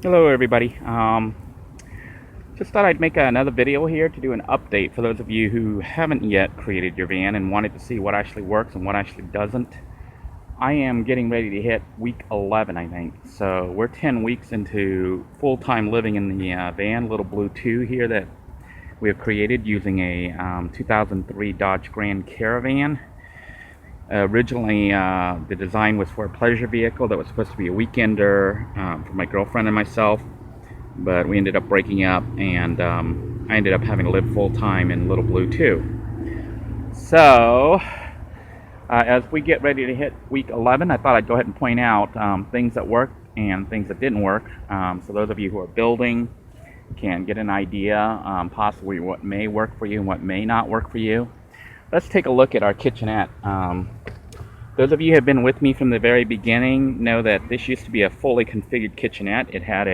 Hello everybody. Just thought I'd make another video here to do an update for those of you who haven't yet created your van and wanted to see what actually works and what actually doesn't. I am getting ready to hit week 11, I think. So we're 10 weeks into full-time living in the van, little blue 2 here that we have created using a 2003 Dodge Grand Caravan. Originally, the design was for a pleasure vehicle that was supposed to be a weekender for my girlfriend and myself, but we ended up breaking up, and I ended up having to live full-time in Little Blue 2. So, as we get ready to hit week 11, I thought I'd go ahead and point out things that worked and things that didn't work. So those of you who are building can get an idea, possibly what may work for you and what may not work for you. Let's take a look at our kitchenette. Those of you who have been with me from the very beginning know that this used to be a fully configured kitchenette. It had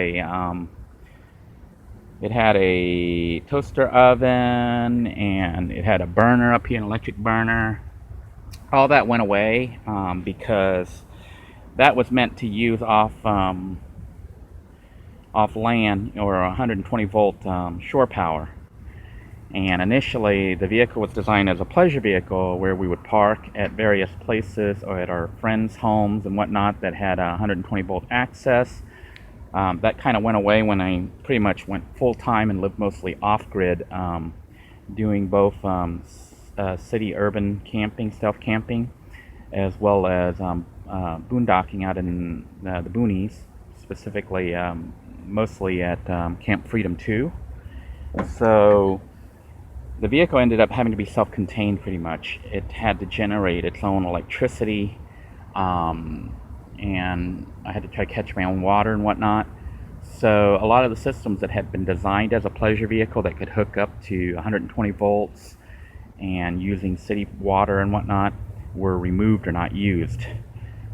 a toaster oven, and it had a burner up here, an electric burner. All that went away because that was meant to use off land or 120 volt shore power. And initially, the vehicle was designed as a pleasure vehicle where we would park at various places or at our friends' homes and whatnot that had 120 volt access. That kind of went away when I pretty much went full-time and lived mostly off-grid, doing both city urban camping, self-camping, as well as boondocking out in the boonies, specifically mostly at Camp Freedom 2. So the vehicle ended up having to be self-contained pretty much. It had to generate its own electricity, and I had to try to catch my own water and whatnot. So a lot of the systems that had been designed as a pleasure vehicle that could hook up to 120 volts and using city water and whatnot were removed or not used.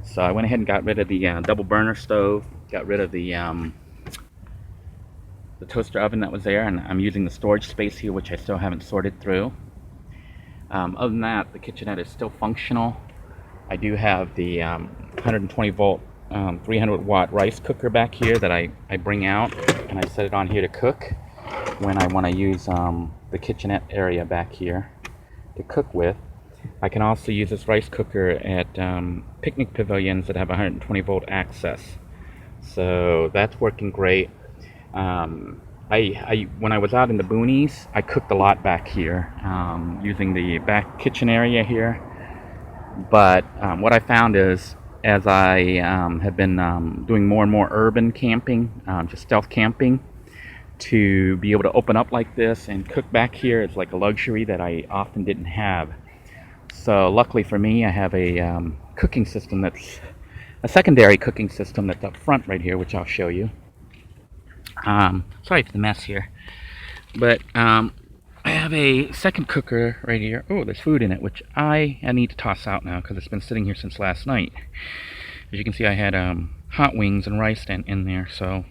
So I went ahead and got rid of the double burner stove, got rid of the toaster oven that was there, and I'm using the storage space here, which I still haven't sorted through. Other than that, the kitchenette is still functional. I do have the 120 volt 300 watt rice cooker back here that I bring out, and I set it on here to cook when I want to use the kitchenette area back here to cook with. I can also use this rice cooker at picnic pavilions that have 120 volt access, so that's working great. When I was out in the boonies, I cooked a lot back here using the back kitchen area here. But what I found is, as I have been doing more and more urban camping, just stealth camping, to be able to open up like this and cook back here is like a luxury that I often didn't have. So luckily for me, I have a cooking system that's a secondary cooking system that's up front right here, which I'll show you. Sorry for the mess here, but I have a second cooker right here. Oh, there's food in it, which I need to toss out now because it's been sitting here since last night. As you can see, I had hot wings and rice in there, so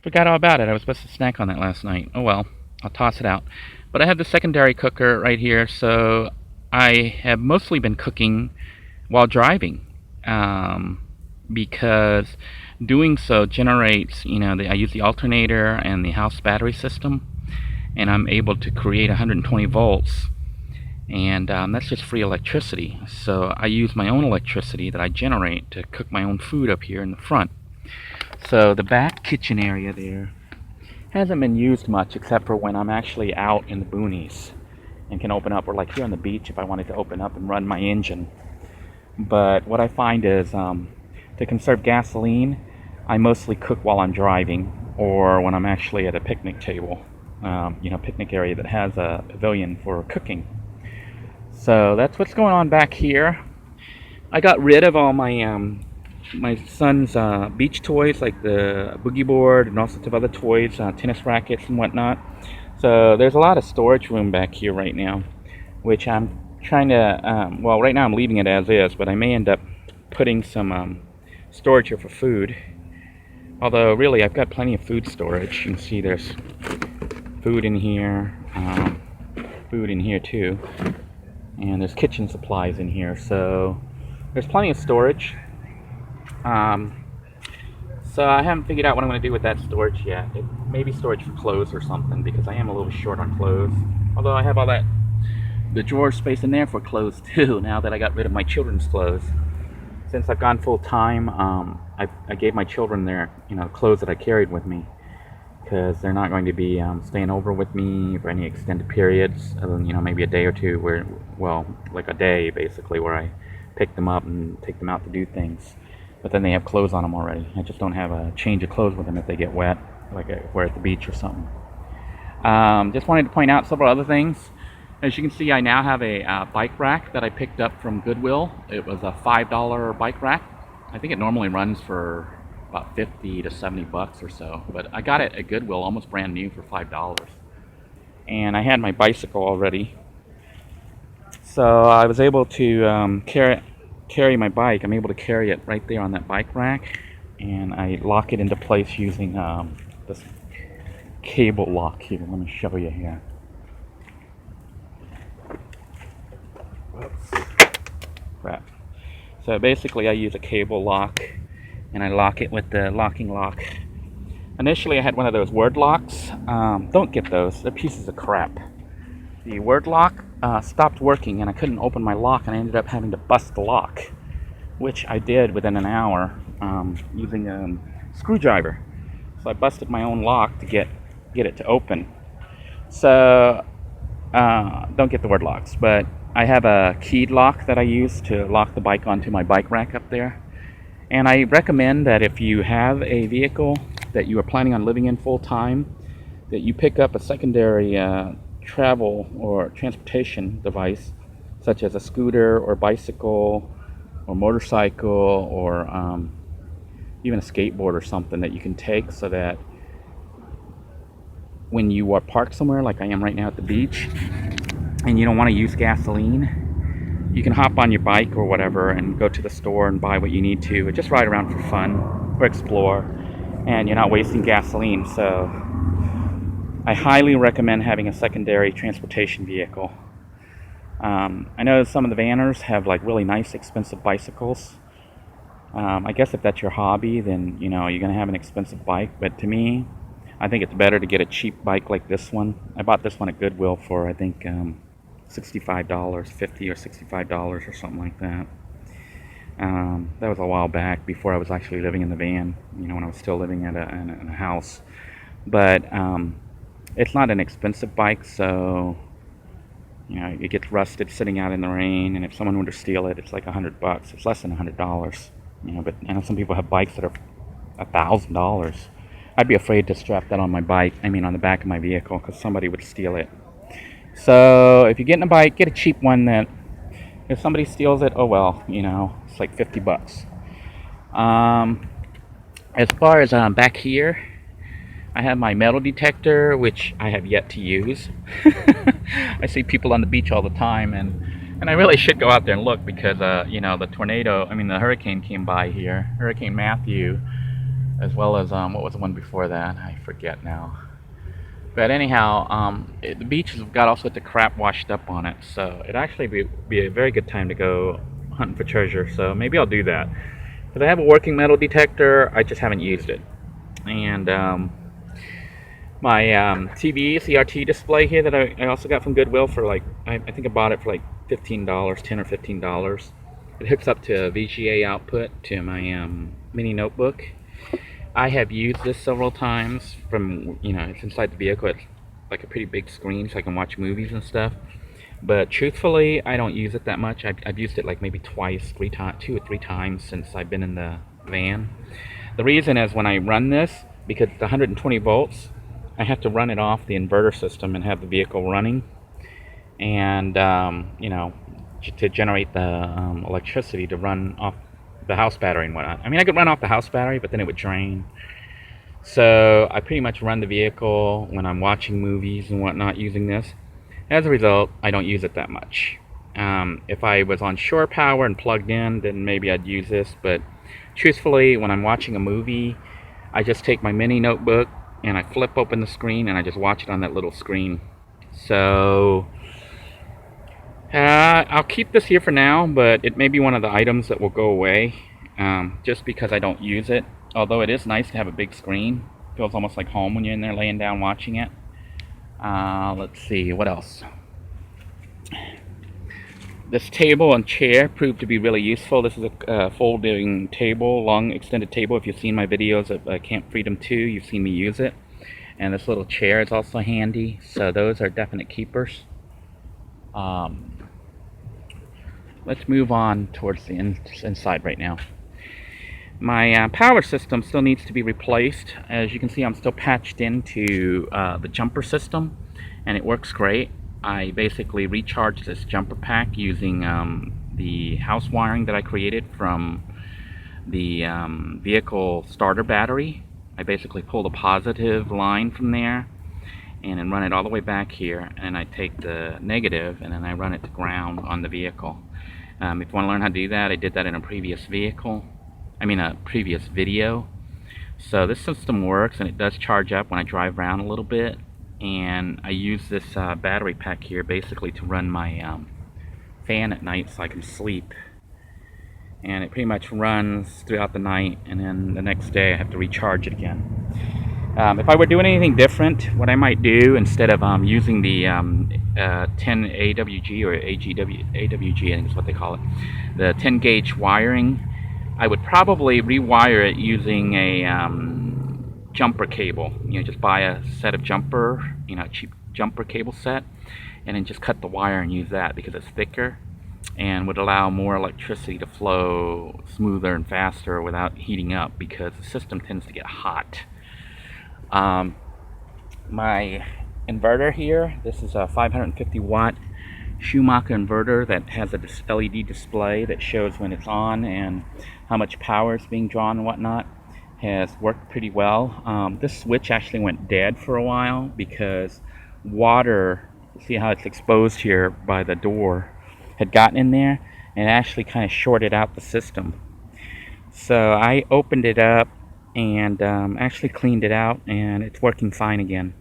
forgot all about it. I was supposed to snack on that last night. Oh well, I'll toss it out. But I have the secondary cooker right here, so I have mostly been cooking while driving, because doing so generates, I use the alternator and the house battery system, and I'm able to create 120 volts, and that's just free electricity. So I use my own electricity that I generate to cook my own food up here in the front. So the back kitchen area there hasn't been used much except for when I'm actually out in the boonies and can open up, or like here on the beach if I wanted to open up and run my engine. But what I find is, to conserve gasoline, I mostly cook while I'm driving or when I'm actually at a picnic table, picnic area that has a pavilion for cooking. So that's what's going on back here. I got rid of all my son's beach toys, like the boogie board and all sorts of other toys, tennis rackets and whatnot. So there's a lot of storage room back here right now, which I'm trying to, well, right now I'm leaving it as is, but I may end up putting some storage here for food. Although really I've got plenty of food storage. You can see there's food in here too, and there's kitchen supplies in here, so there's plenty of storage. So I haven't figured out what I'm going to do with that storage yet. It may be storage for clothes or something, because I am a little short on clothes. Although I have all that, the drawer space in there for clothes too, now that I got rid of my children's clothes. Since I've gone full time, I gave my children their, clothes that I carried with me, because they're not going to be staying over with me for any extended periods, maybe a day or two, where, well, like a day basically, where I pick them up and take them out to do things. But then they have clothes on them already. I just don't have a change of clothes with them if they get wet, like if we're at the beach or something. Just wanted to point out several other things. As you can see, I now have a bike rack that I picked up from Goodwill. It was a $5 bike rack. I think it normally runs for about 50 to 70 bucks or so, but I got it at Goodwill almost brand new for $5. And I had my bicycle already, so I was able to carry my bike. I'm able to carry it right there on that bike rack, and I lock it into place using this cable lock here. Let me show you here. Whoops. Crap. So basically I use a cable lock, and I lock it with the locking lock. Initially I had one of those word locks. Don't get those, they're pieces of crap. The word lock stopped working, and I couldn't open my lock, and I ended up having to bust the lock, which I did within an hour using a screwdriver. So I busted my own lock to get it to open. So don't get the word locks, but I have a keyed lock that I use to lock the bike onto my bike rack up there. And I recommend that if you have a vehicle that you are planning on living in full time, that you pick up a secondary travel or transportation device, such as a scooter or bicycle or motorcycle, or even a skateboard or something that you can take, so that when you are parked somewhere like I am right now at the beach and you don't want to use gasoline, you can hop on your bike or whatever and go to the store and buy what you need to, or just ride around for fun or explore, and you're not wasting gasoline. So I highly recommend having a secondary transportation vehicle. I know some of the vanners have like really nice expensive bicycles. I guess if that's your hobby, then you're gonna have an expensive bike, but to me, I think it's better to get a cheap bike like this one. I bought this one at Goodwill for I think $65, $50 or $65 or something like that. That was a while back, before I was actually living in the van, when I was still living in a house. But it's not an expensive bike, so it gets rusted sitting out in the rain, and if someone were to steal it, it's like $100. It's less than $100. But I know some people have bikes that are $1,000. I'd be afraid to strap that on my bike, on the back of my vehicle, because somebody would steal it. So if you're getting a bike, get a cheap one that if somebody steals it, oh well, it's like $50. As far as back here, I have my metal detector, which I have yet to use. I see people on the beach all the time, and I really should go out there and look, because the tornado, the hurricane came by here, Hurricane Matthew, as well as what was the one before that? I forget now. But anyhow, the beach has got all sorts of crap washed up on it, so it'd actually be a very good time to go hunting for treasure. So maybe I'll do that. But I have a working metal detector, I just haven't used it. And my TV CRT display here that I also got from Goodwill for like, I think I bought it for like $15, $10 or $15. It hooks up to a VGA output to my mini notebook. I have used this several times. It's inside the vehicle. It's like a pretty big screen, so I can watch movies and stuff. But truthfully, I don't use it that much. I've used it like maybe two or three times since I've been in the van. The reason is, when I run this, because it's 120 volts, I have to run it off the inverter system and have the vehicle running, and to generate the electricity to run off the house battery and whatnot. I could run off the house battery, but then it would drain. So I pretty much run the vehicle when I'm watching movies and whatnot using this. As a result, I don't use it that much. If I was on shore power and plugged in, then maybe I'd use this, but truthfully, when I'm watching a movie, I just take my mini notebook and I flip open the screen and I just watch it on that little screen. So I'll keep this here for now, but it may be one of the items that will go away, just because I don't use it. although it is nice to have a big screen. Feels almost like home when you're in there laying down watching it. Let's see, what else? This table and chair proved to be really useful. This is a folding table, long extended table. If you've seen my videos of Camp Freedom 2, you've seen me use it. And this little chair is also handy, so those are definite keepers. Let's move on towards the inside right now. My power system still needs to be replaced. As you can see, I'm still patched into the jumper system, and it works great. I basically recharged this jumper pack using the house wiring that I created from the vehicle starter battery. I basically pulled a positive line from there and then run it all the way back here, and I take the negative and then I run it to ground on the vehicle. If you want to learn how to do that, I did that in a previous previous video. So this system works, and it does charge up when I drive around a little bit. And I use this battery pack here basically to run my fan at night so I can sleep. And it pretty much runs throughout the night, and then the next day I have to recharge it again. If I were doing anything different, what I might do instead of using the 10 AWG or AWG, I think is what they call it, the 10 gauge wiring, I would probably rewire it using a jumper cable. Just buy a set of jumper, a cheap jumper cable set, and then just cut the wire and use that because it's thicker and would allow more electricity to flow smoother and faster without heating up, because the system tends to get hot. My inverter here, this is a 550 watt Schumacher inverter that has a LED display that shows when it's on and how much power is being drawn and whatnot. Has worked pretty well. This switch actually went dead for a while because water, see how it's exposed here by the door, had gotten in there and actually kind of shorted out the system. So I opened it up and actually cleaned it out, and it's working fine again.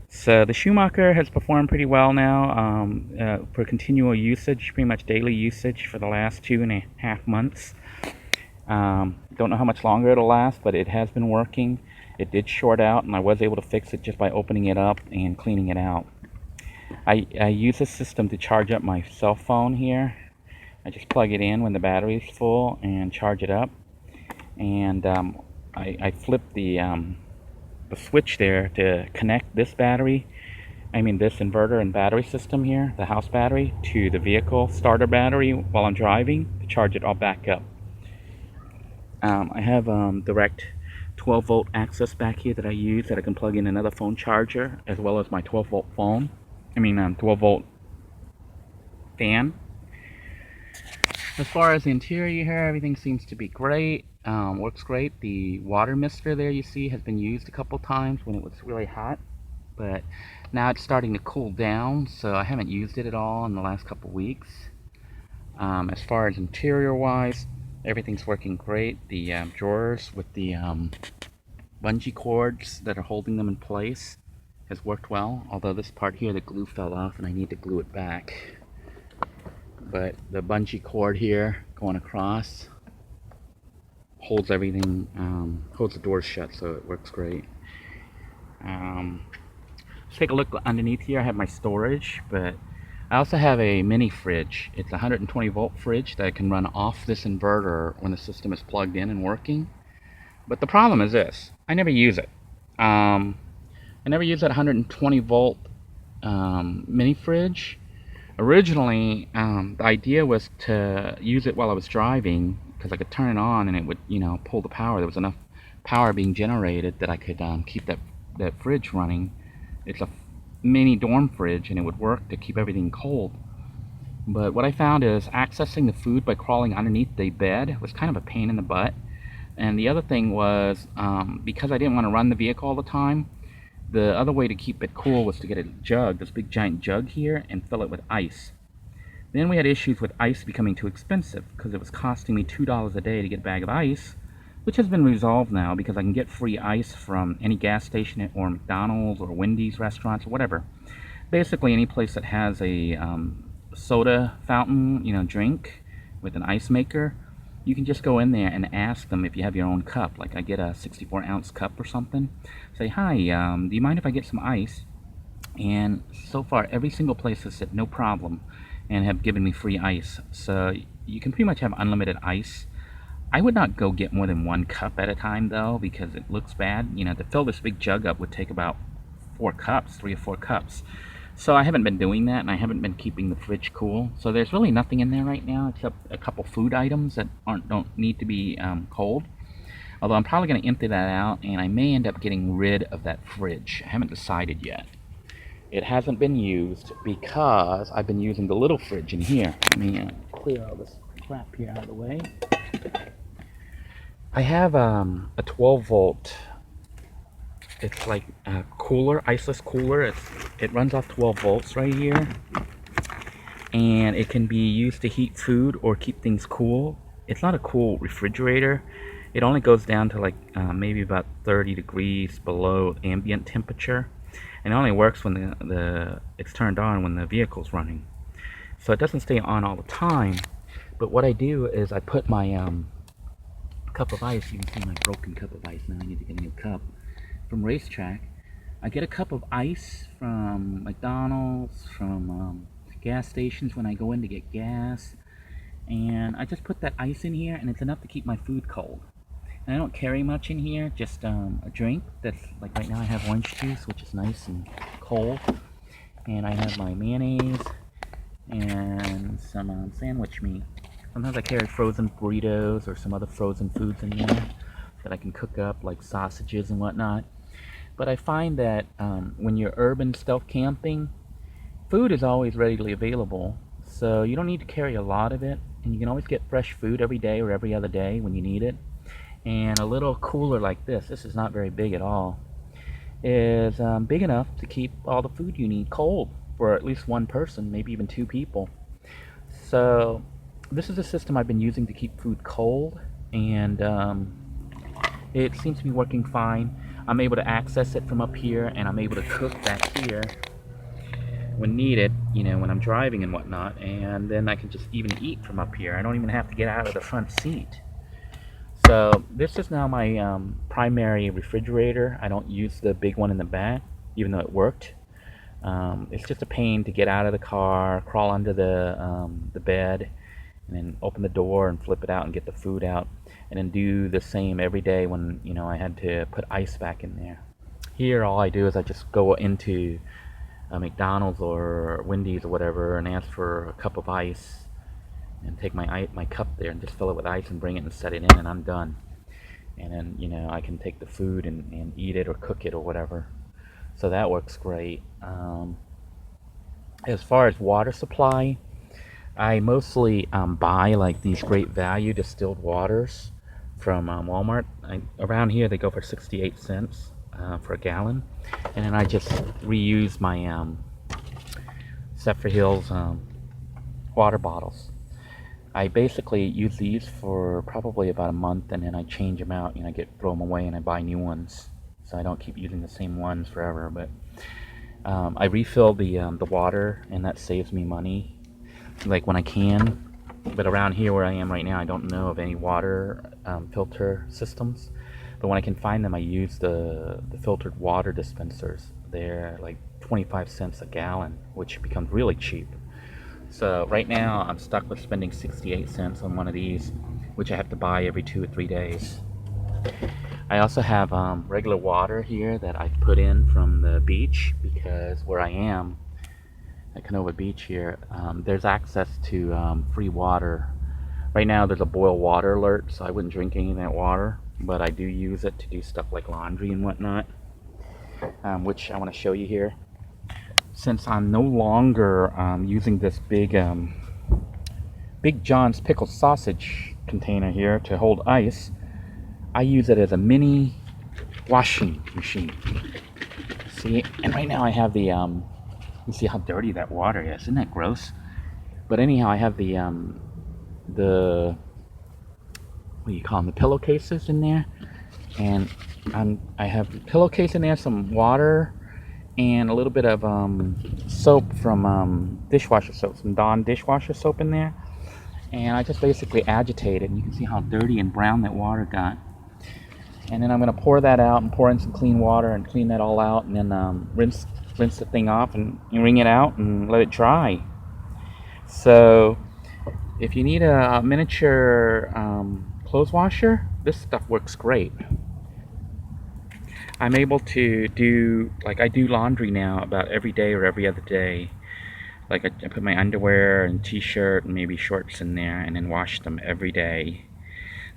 So the Schumacher has performed pretty well now for continual usage, pretty much daily usage for the last 2.5 months. Don't know how much longer it'll last, but it has been working. It did short out, and I was able to fix it just by opening it up and cleaning it out. I use this system to charge up my cell phone here. I just plug it in when the battery is full and charge it up. And I flip the switch there to connect this battery, this inverter and battery system here, the house battery, to the vehicle starter battery while I'm driving to charge it all back up. I have direct 12 volt access back here that I use, that I can plug in another phone charger as well as my 12 volt phone. 12 volt fan. As far as the interior here, everything seems to be great. Works great. The water mister there you see has been used a couple times when it was really hot, but now it's starting to cool down, so I haven't used it at all in the last couple weeks. As far as interior wise, everything's working great. The drawers with the bungee cords that are holding them in place has worked well, although this part here, the glue fell off and I need to glue it back. But the bungee cord here going across holds everything, holds the doors shut, so it works great. Let's take a look underneath here. I have my storage, but I also have a mini fridge. It's a 120 volt fridge that I can run off this inverter when the system is plugged in and working. But the problem is this: I never use it. I never use that 120 volt mini fridge. Originally, the idea was to use it while I was driving, because I could turn it on and it would, pull the power. There was enough power being generated that I could keep that fridge running. It's a mini dorm fridge, and it would work to keep everything cold. But what I found is accessing the food by crawling underneath the bed was kind of a pain in the butt. And the other thing was, because I didn't want to run the vehicle all the time, the other way to keep it cool was to get a jug, this big giant jug here, and fill it with ice. Then we had issues with ice becoming too expensive, because it was costing me $2 a day to get a bag of ice, which has been resolved now because I can get free ice from any gas station or McDonald's or Wendy's restaurants or whatever. Basically any place that has a soda fountain, drink with an ice maker, you can just go in there and ask them if you have your own cup. Like I get a 64-ounce cup or something. Say, hi, do you mind if I get some ice? And so far, every single place has said no problem and have given me free ice. So you can pretty much have unlimited ice. I would not go get more than 1 cup at a time though, because it looks bad. You know, to fill this big jug up would take about 4 cups, 3 or 4 cups. So I haven't been doing that, and I haven't been keeping the fridge cool. So there's really nothing in there right now except a couple food items that don't need to be cold. Although I'm probably going to empty that out, and I may end up getting rid of that fridge. I haven't decided yet. It hasn't been used because I've been using the little fridge in here. Let me clear all this crap here out of the way. I have a 12-volt. It's like a cooler, iceless cooler. It runs off 12 volts right here, and it can be used to heat food or keep things cool. It's not a cool refrigerator. It only goes down to like maybe about 30 degrees below ambient temperature, and it only works when it's turned on when the vehicle's running. So it doesn't stay on all the time. But what I do is I put my cup of ice. You can see my broken cup of ice now. I need to get a new cup. From Racetrack, I get a cup of ice from McDonald's, from gas stations when I go in to get gas, and I just put that ice in here, and it's enough to keep my food cold. And I don't carry much in here, just a drink that's like right now I have orange juice, which is nice and cold, and I have my mayonnaise and some sandwich meat. Sometimes I carry frozen burritos or some other frozen foods in there that I can cook up, like sausages and whatnot. But I find that when you're urban stealth camping, food is always readily available, so you don't need to carry a lot of it, and you can always get fresh food every day or every other day when you need it. And a little cooler like this is not very big at all, is big enough to keep all the food you need cold for at least one person, maybe even 2 people. So this is a system I've been using to keep food cold, and it seems to be working fine. I'm able to access it from up here, and I'm able to cook back here when needed, you know, when I'm driving and whatnot, and then I can just even eat from up here. I don't even have to get out of the front seat. So this is now my primary refrigerator. I don't use the big one in the back, even though it worked. It's just a pain to get out of the car, crawl under the bed, and then open the door and flip it out and get the food out, and then do the same every day when, you know, I had to put ice back in there. Here all I do is I just go into McDonald's or Wendy's or whatever and ask for a cup of ice, and take my cup there and just fill it with ice and bring it and set it in, and I'm done. And then, you know, I can take the food and eat it or cook it or whatever. So that works great. As far as water supply, I mostly buy like these great value distilled waters from Walmart. Around here they go for 68 cents for a gallon, and then I just reuse my Zephyrhills water bottles. I basically use these for probably about a month, and then I change them out, and I throw them away and I buy new ones, so I don't keep using the same ones forever. But I refill the water, and that saves me money, like when I can. But around here where I am right now, I don't know of any water filter systems. But when I can find them, I use the filtered water dispensers. They're like 25 cents a gallon, which becomes really cheap. So right now I'm stuck with spending 68 cents on one of these, which I have to buy every 2 or 3 days. I also have regular water here that I put in from the beach, because where I am at Canova Beach here, there's access to free water. Right now there's a boil water alert, so I wouldn't drink any of that water, but I do use it to do stuff like laundry and whatnot, which I want to show you here. Since I'm no longer using this big John's pickle sausage container here to hold ice, I use it as a mini washing machine. See, and right now I have the you see how dirty that water is? Isn't that gross? But anyhow, I have the what do you call them? The pillowcases in there, and I have the pillowcase in there, some water, and a little bit of soap from dishwasher soap, some Dawn dishwasher soap in there. And I just basically agitate it, and you can see how dirty and brown that water got. And then I'm going to pour that out and pour in some clean water and clean that all out, and then rinse the thing off and wring it out and let it dry. So if you need a miniature clothes washer, this stuff works great. I'm able to do, like, I do laundry now about every day or every other day. Like, I put my underwear and t-shirt and maybe shorts in there and then wash them every day.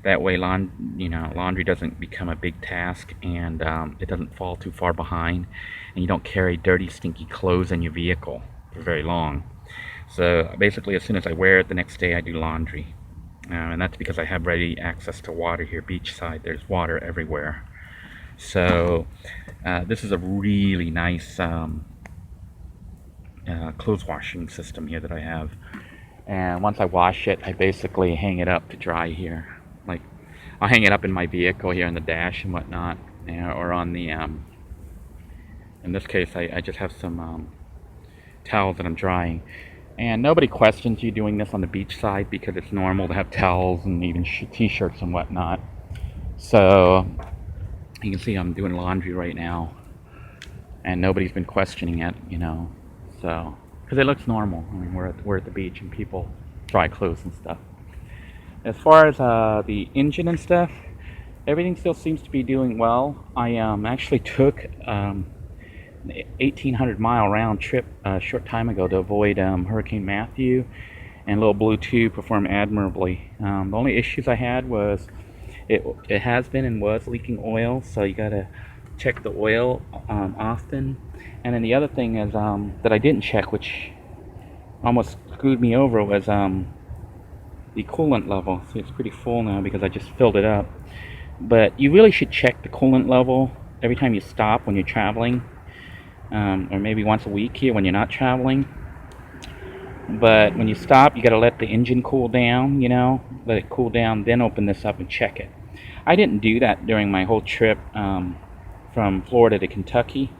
That way laundry doesn't become a big task, and it doesn't fall too far behind, and you don't carry dirty, stinky clothes in your vehicle for very long. So basically, as soon as I wear it the next day, I do laundry. And that's because I have ready access to water here beachside. There's water everywhere. So this is a really nice clothes washing system here that I have. And once I wash it, I basically hang it up to dry here. Like, I'll hang it up in my vehicle here in the dash and whatnot, or on the in this case I just have some towels that I'm drying. And nobody questions you doing this on the beach side because it's normal to have towels and even t-shirts and whatnot. So you can see I'm doing laundry right now, and nobody's been questioning it, so because it looks normal. I mean, we're at the beach and people dry clothes and stuff. As far as the engine and stuff, everything still seems to be doing well. I actually took an 1,800-mile round trip a short time ago to avoid Hurricane Matthew, and Little Blue 2 performed admirably. The only issues I had was it has been and was leaking oil, so you gotta check the oil often. And then the other thing is that I didn't check, which almost screwed me over, was the coolant level. See, it's pretty full now because I just filled it up. But you really should check the coolant level every time you stop when you're traveling, or maybe once a week here when you're not traveling. But when you stop, you got to let the engine cool down, let it cool down, then open this up and check it. I didn't do that during my whole trip from Florida to Kentucky.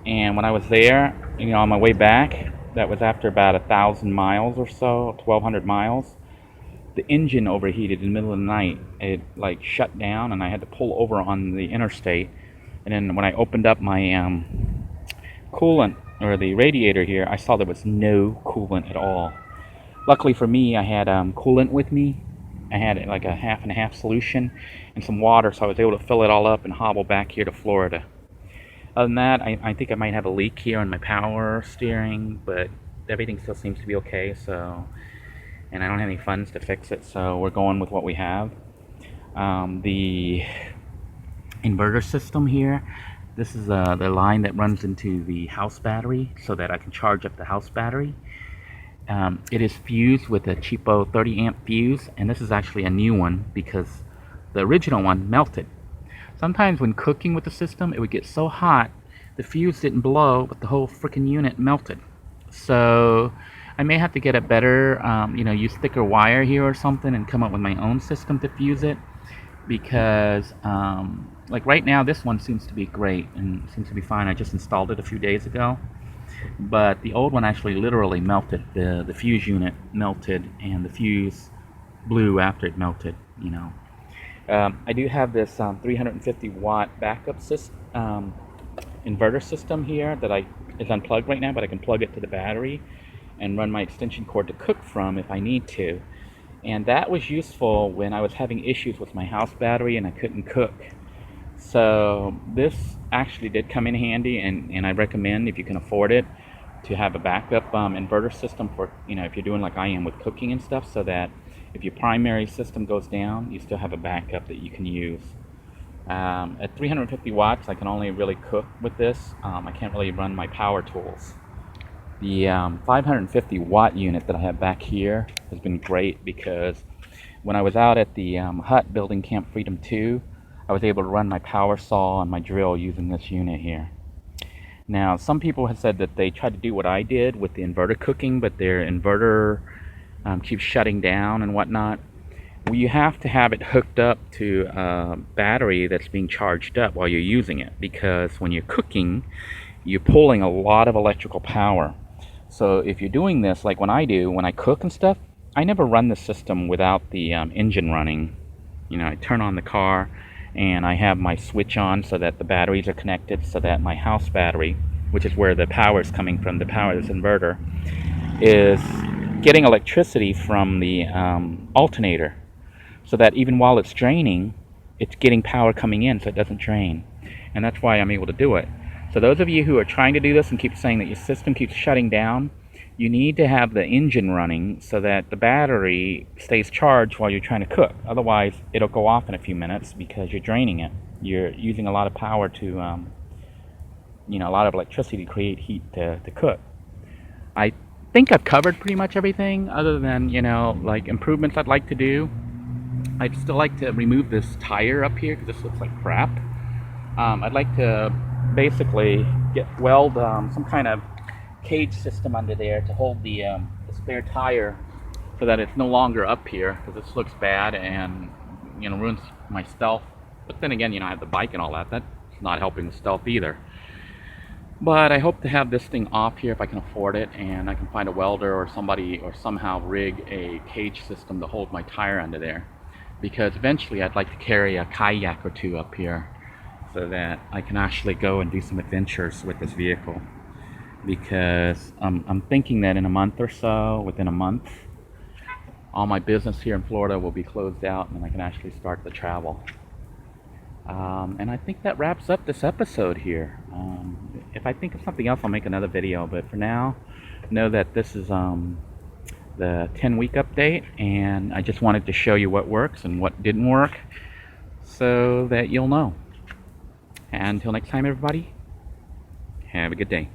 And when I was there, on my way back, that was after about 1,000 miles or so, 1,200 miles. The engine overheated in the middle of the night. It shut down, and I had to pull over on the interstate. And then when I opened up my coolant, or the radiator here, I saw there was no coolant at all. Luckily for me, I had coolant with me. I had like a half and a half solution and some water, so I was able to fill it all up and hobble back here to Florida. Other than that, I think I might have a leak here on my power steering, but everything still seems to be okay. So, and I don't have any funds to fix it, so we're going with what we have. The inverter system here, this is the line that runs into the house battery so that I can charge up the house battery. It is fused with a cheapo 30 amp fuse, and this is actually a new one because the original one melted. Sometimes when cooking with the system, it would get so hot the fuse didn't blow, but the whole freaking unit melted. So I may have to get a better, use thicker wire here or something and come up with my own system to fuse it, because like right now this one seems to be great and seems to be fine. I just installed it a few days ago, but the old one actually literally melted. The fuse unit melted and the fuse blew after it melted. I do have this 350 watt backup inverter system here that is unplugged right now, but I can plug it to the battery and run my extension cord to cook from if I need to. And that was useful when I was having issues with my house battery and I couldn't cook. So this actually did come in handy, and I recommend, if you can afford it, to have a backup inverter system for, if you're doing like I am with cooking and stuff, so that if your primary system goes down, you still have a backup that you can use. At 350 watts, I can only really cook with this. I can't really run my power tools. The 550 watt unit that I have back here has been great, because when I was out at the hut building Camp Freedom 2, I was able to run my power saw and my drill using this unit here. Now, some people have said that they tried to do what I did with the inverter cooking, but their inverter keeps shutting down and whatnot. Well, you have to have it hooked up to a battery that's being charged up while you're using it, because when you're cooking, you're pulling a lot of electrical power. So if you're doing this like when I do, when I cook and stuff, I never run the system without the engine running. You know, I turn on the car and I have my switch on so that the batteries are connected, so that my house battery, which is where the power is coming from, the power of this inverter, is getting electricity from the alternator, so that even while it's draining, it's getting power coming in so it doesn't drain. And that's why I'm able to do it. So those of you who are trying to do this and keep saying that your system keeps shutting down, you need to have the engine running so that the battery stays charged while you're trying to cook. Otherwise, it'll go off in a few minutes because you're draining it. You're using a lot of power to, you know, a lot of electricity to create heat to cook. I think I've covered pretty much everything other than, you know, like improvements I'd like to do. I'd still like to remove this tire up here because this looks like crap. I'd like to basically weld some kind of cage system under there to hold the spare tire so that it's no longer up here, because this looks bad and, you know, ruins my stealth. But then again, you know, I have the bike and all that. That's not helping the stealth either. But I hope to have this thing off here if I can afford it, and I can find a welder or somebody, or somehow rig a cage system to hold my tire under there. Because eventually I'd like to carry a kayak or two up here so that I can actually go and do some adventures with this vehicle. Because I'm thinking that in a month or so, within a month, all my business here in Florida will be closed out and I can actually start the travel. And I think that wraps up this episode here. If I think of something else, I'll make another video, but for now, know that this is the 10-week update, and I just wanted to show you what works and what didn't work so that you'll know. And until next time, everybody, have a good day.